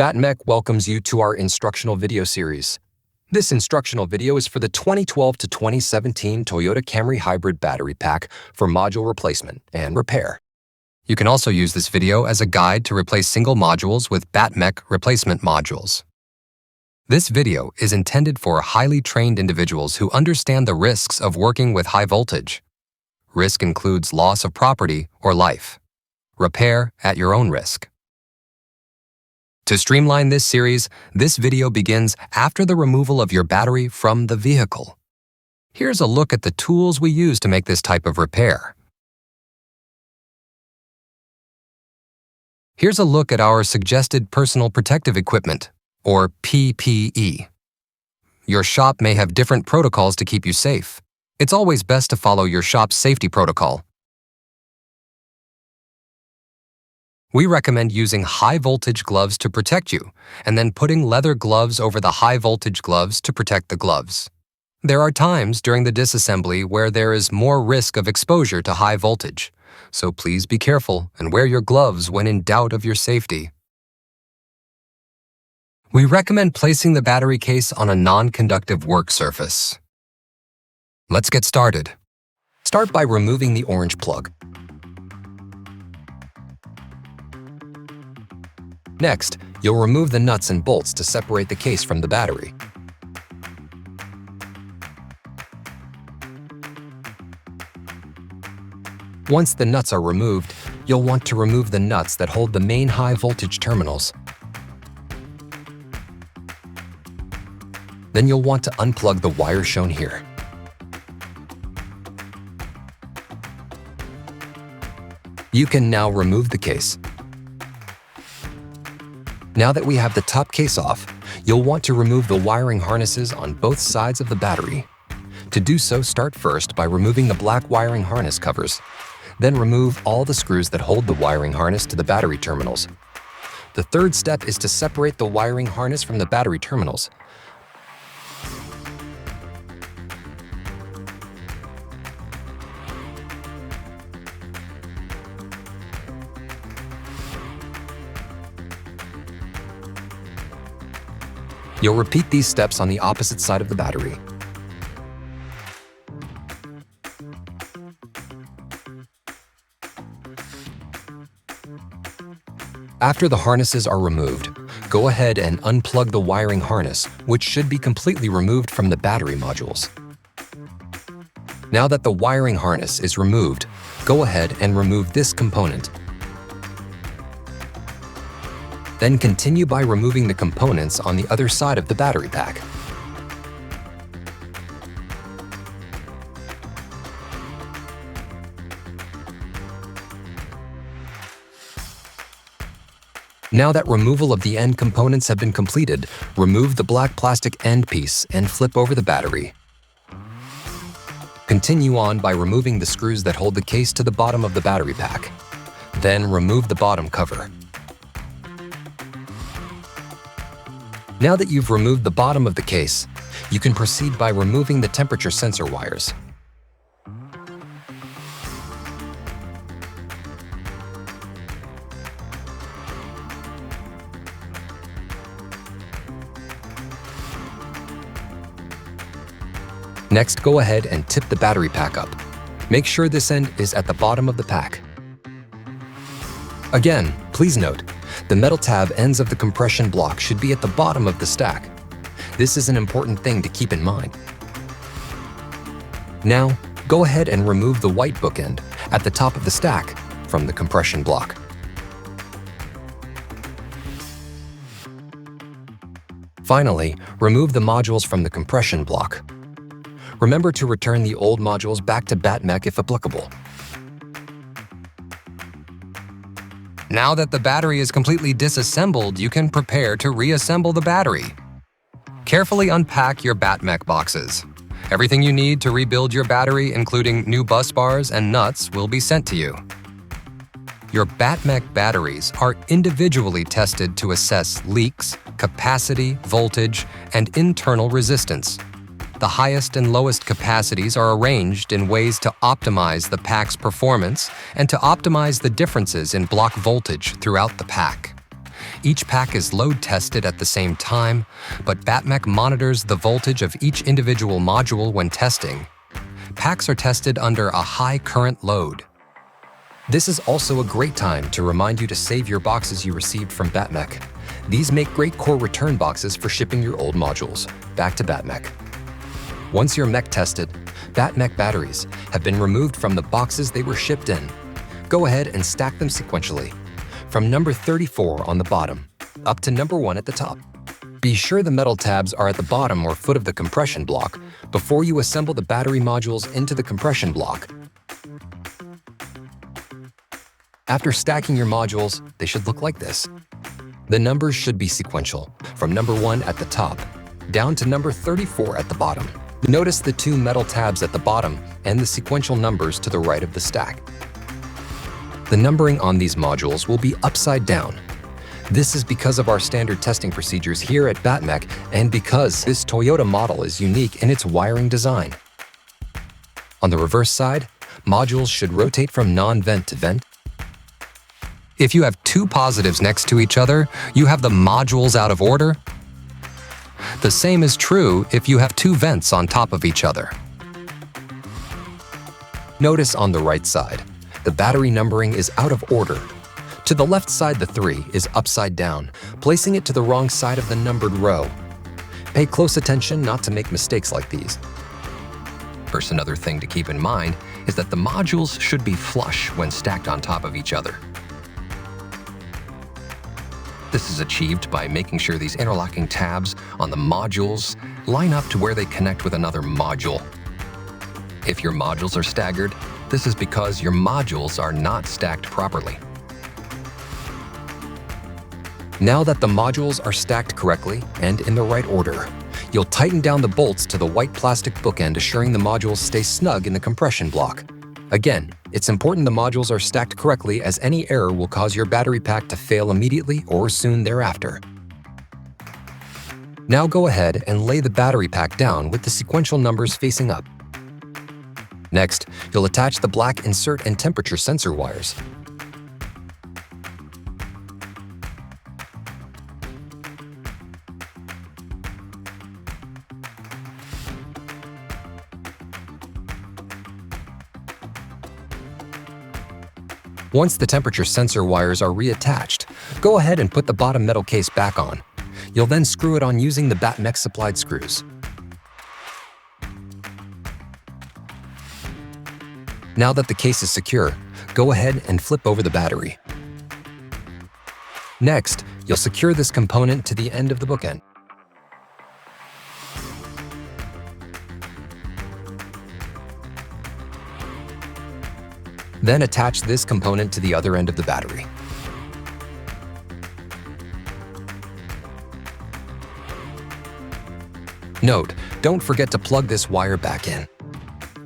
BattMech welcomes you to our instructional video series. This instructional video is for the 2012 to 2017 Toyota Camry Hybrid Battery Pack for module replacement and repair. You can also use this video as a guide to replace single modules with BattMech replacement modules. This video is intended for highly trained individuals who understand the risks of working with high voltage. Risk includes loss of property or life. Repair at your own risk. To streamline this series, this video begins after the removal of your battery from the vehicle. Here's a look at the tools we use to make this type of repair. Here's a look at our suggested personal protective equipment, or PPE. Your shop may have different protocols to keep you safe. It's always best to follow your shop's safety protocol. We recommend using high-voltage gloves to protect you, and then putting leather gloves over the high-voltage gloves to protect the gloves. There are times during the disassembly where there is more risk of exposure to high voltage, so please be careful and wear your gloves when in doubt of your safety. We recommend placing the battery case on a non-conductive work surface. Let's get started. Start by removing the orange plug. Next, you'll remove the nuts and bolts to separate the case from the battery. Once the nuts are removed, you'll want to remove the nuts that hold the main high voltage terminals. Then you'll want to unplug the wire shown here. You can now remove the case. Now that we have the top case off, you'll want to remove the wiring harnesses on both sides of the battery. To do so, start first by removing the black wiring harness covers. Then remove all the screws that hold the wiring harness to the battery terminals. The third step is to separate the wiring harness from the battery terminals. You'll repeat these steps on the opposite side of the battery. After the harnesses are removed, go ahead and unplug the wiring harness, which should be completely removed from the battery modules. Now that the wiring harness is removed, go ahead and remove this component. Then continue by removing the components on the other side of the battery pack. Now that removal of the end components have been completed, remove the black plastic end piece and flip over the battery. Continue on by removing the screws that hold the case to the bottom of the battery pack. Then remove the bottom cover. Now that you've removed the bottom of the case, you can proceed by removing the temperature sensor wires. Next, go ahead and tip the battery pack up. Make sure this end is at the bottom of the pack. Again, please note, the metal tab ends of the compression block should be at the bottom of the stack. This is an important thing to keep in mind. Now, go ahead and remove the white bookend at the top of the stack from the compression block. Finally, remove the modules from the compression block. Remember to return the old modules back to BattMech if applicable. Now that the battery is completely disassembled, you can prepare to reassemble the battery. Carefully unpack your BattMech boxes. Everything you need to rebuild your battery, including new bus bars and nuts, will be sent to you. Your BattMech batteries are individually tested to assess leaks, capacity, voltage, and internal resistance. The highest and lowest capacities are arranged in ways to optimize the pack's performance and to optimize the differences in block voltage throughout the pack. Each pack is load tested at the same time, but BattMech monitors the voltage of each individual module when testing. Packs are tested under a high current load. This is also a great time to remind you to save your boxes you received from BattMech. These make great core return boxes for shipping your old modules back to BattMech. Once your mech tested, BattMech batteries have been removed from the boxes they were shipped in. Go ahead and stack them sequentially, from number 34 on the bottom, up to number 1 at the top. Be sure the metal tabs are at the bottom or foot of the compression block before you assemble the battery modules into the compression block. After stacking your modules, they should look like this. The numbers should be sequential, from number 1 at the top, down to number 34 at the bottom. Notice the 2 metal tabs at the bottom and the sequential numbers to the right of the stack. The numbering on these modules will be upside down. This is because of our standard testing procedures here at BattMech and because this Toyota model is unique in its wiring design. On the reverse side, modules should rotate from non-vent to vent. If you have 2 positives next to each other, you have the modules out of order. The same is true if you have 2 vents on top of each other. Notice on the right side, the battery numbering is out of order. To the left side, the 3 is upside down, placing it to the wrong side of the numbered row. Pay close attention not to make mistakes like these. First, another thing to keep in mind is that the modules should be flush when stacked on top of each other. This is achieved by making sure these interlocking tabs on the modules line up to where they connect with another module. If your modules are staggered, this is because your modules are not stacked properly. Now that the modules are stacked correctly and in the right order, you'll tighten down the bolts to the white plastic bookend, assuring the modules stay snug in the compression block. Again, it's important the modules are stacked correctly, as any error will cause your battery pack to fail immediately or soon thereafter. Now go ahead and lay the battery pack down with the sequential numbers facing up. Next, you'll attach the black insert and temperature sensor wires. Once the temperature sensor wires are reattached, go ahead and put the bottom metal case back on. You'll then screw it on using the BattMech supplied screws. Now that the case is secure, go ahead and flip over the battery. Next, you'll secure this component to the end of the bookend. Then attach this component to the other end of the battery. Note, don't forget to plug this wire back in.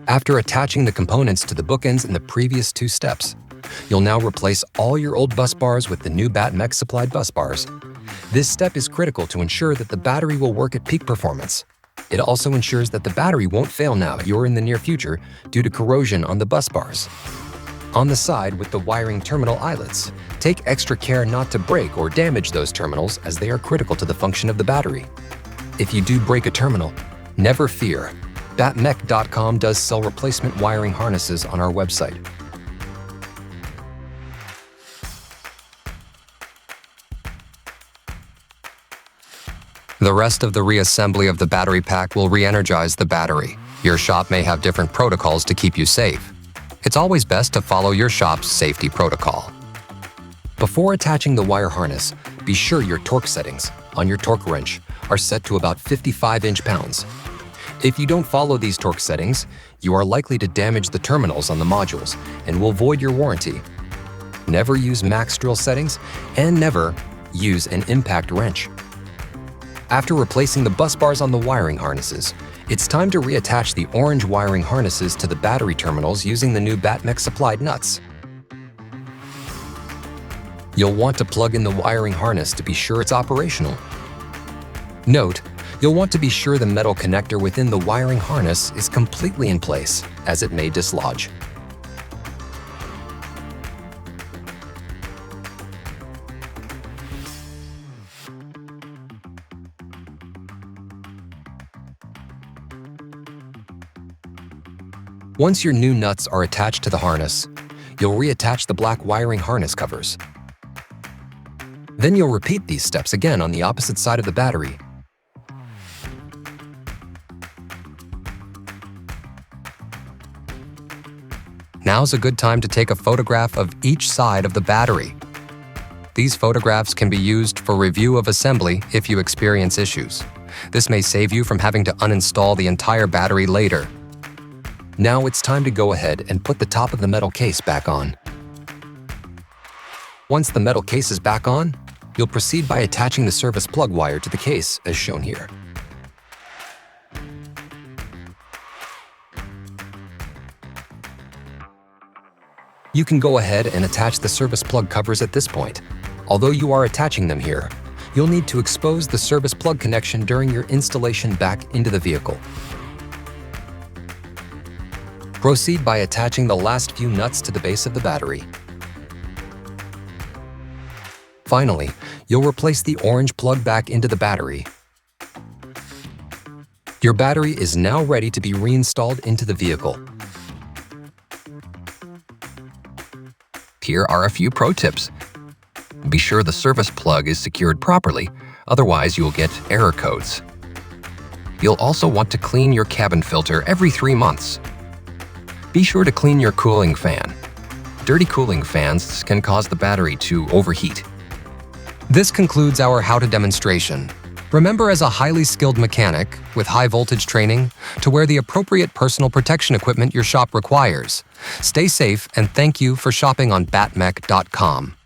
After attaching the components to the bookends in the previous 2 steps, you'll now replace all your old bus bars with the new BattMech supplied bus bars. This step is critical to ensure that the battery will work at peak performance. It also ensures that the battery won't fail now or in the near future due to corrosion on the bus bars. On the side with the wiring terminal eyelets, take extra care not to break or damage those terminals, as they are critical to the function of the battery. If you do break a terminal, never fear. BattMech.com does sell replacement wiring harnesses on our website. The rest of the reassembly of the battery pack will re-energize the battery. Your shop may have different protocols to keep you safe. It's always best to follow your shop's safety protocol. Before attaching the wire harness, be sure your torque settings on your torque wrench are set to about 55 inch-pounds. If you don't follow these torque settings, you are likely to damage the terminals on the modules and will void your warranty. Never use max drill settings and never use an impact wrench. After replacing the bus bars on the wiring harnesses, it's time to reattach the orange wiring harnesses to the battery terminals using the new BattMech supplied nuts. You'll want to plug in the wiring harness to be sure it's operational. Note, you'll want to be sure the metal connector within the wiring harness is completely in place, as it may dislodge. Once your new nuts are attached to the harness, you'll reattach the black wiring harness covers. Then you'll repeat these steps again on the opposite side of the battery. Now's a good time to take a photograph of each side of the battery. These photographs can be used for review of assembly if you experience issues. This may save you from having to uninstall the entire battery later. Now it's time to go ahead and put the top of the metal case back on. Once the metal case is back on, you'll proceed by attaching the service plug wire to the case as shown here. You can go ahead and attach the service plug covers at this point. Although you are attaching them here, you'll need to expose the service plug connection during your installation back into the vehicle. Proceed by attaching the last few nuts to the base of the battery. Finally, you'll replace the orange plug back into the battery. Your battery is now ready to be reinstalled into the vehicle. Here are a few pro tips. Be sure the service plug is secured properly, otherwise you'll get error codes. You'll also want to clean your cabin filter every 3 months. Be sure to clean your cooling fan. Dirty cooling fans can cause the battery to overheat. This concludes our how-to demonstration. Remember, as a highly skilled mechanic with high voltage training, to wear the appropriate personal protection equipment your shop requires. Stay safe and thank you for shopping on BattMech.com.